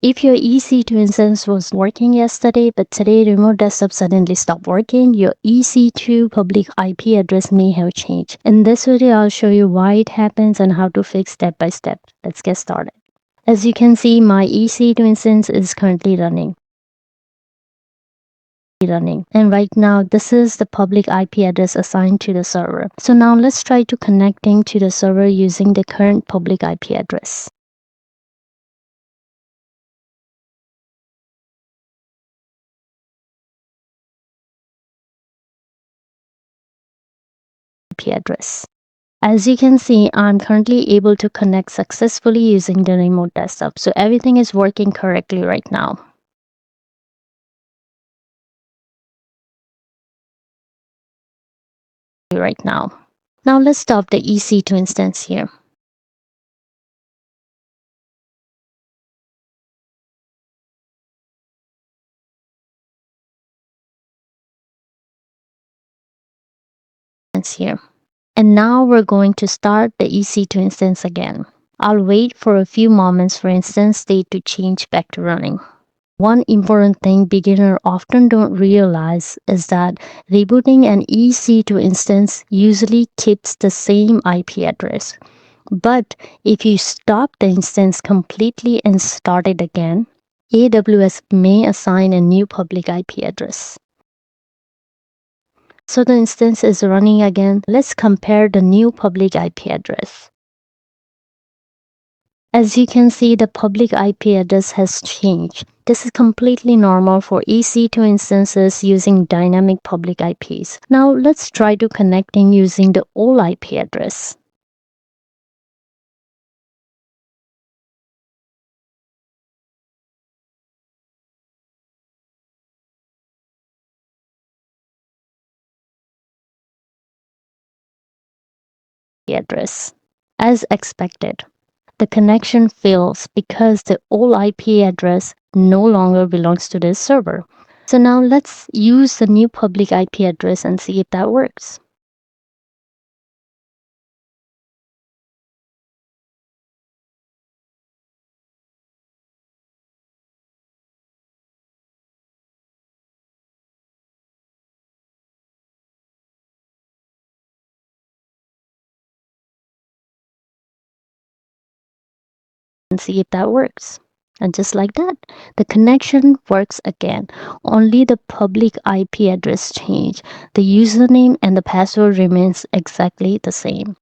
If your EC2 instance was working yesterday, but today remote desktop suddenly stopped working, your EC2 public IP address may have changed. In this video, I'll show you why it happens and how to fix step by step. Let's get started. As you can see, my EC2 instance is currently running. And right now, this is the public IP address assigned to the server. So now let's try to connecting to the server using the current public IP address. Address. As you can see, I'm currently able to connect successfully using the remote desktop. So everything is working correctly right now. Now let's stop the EC2 instance here. And now we're going to start the EC2 instance again. I'll wait for a few moments for instance state to change back to running. One important thing beginners often don't realize is that rebooting an EC2 instance usually keeps the same IP address. But if you stop the instance completely and start it again, AWS may assign a new public IP address. So the instance is running again. Let's compare the new public IP address. As you can see, the public IP address has changed. This is completely normal for EC2 instances using dynamic public IPs. Now let's try to connecting using the old IP address. As expected, the connection fails because the old IP address no longer belongs to this server. So now let's use the new public IP address and see if that works. And just like that, the connection works again. Only the public IP address changed. The username and the password remains exactly the same.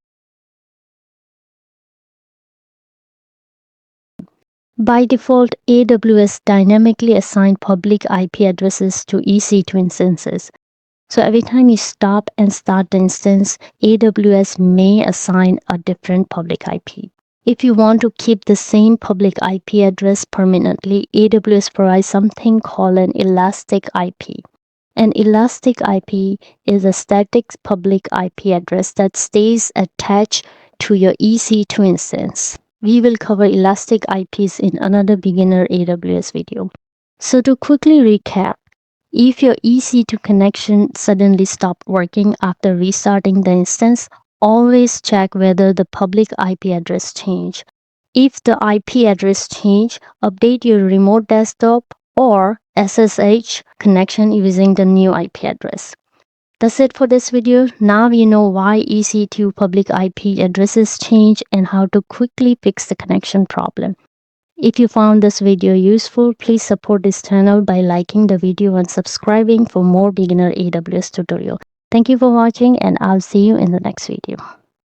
By default, AWS dynamically assigns public IP addresses to EC2 instances. So every time you stop and start the instance, AWS may assign a different public IP. If you want to keep the same public IP address permanently, AWS provides something called an Elastic IP. An Elastic IP is a static public IP address that stays attached to your EC2 instance. We will cover Elastic IPs in another beginner AWS video. So to quickly recap, if your EC2 connection suddenly stopped working after restarting the instance, always check whether the public IP address changed. If the IP address changed, update your remote desktop or SSH connection using the new IP address. That's it for this video. Now you know why EC2 public IP addresses change and how to quickly fix the connection problem. If you found this video useful, please support this channel by liking the video and subscribing for more beginner AWS tutorial. Thank you for watching and I'll see you in the next video.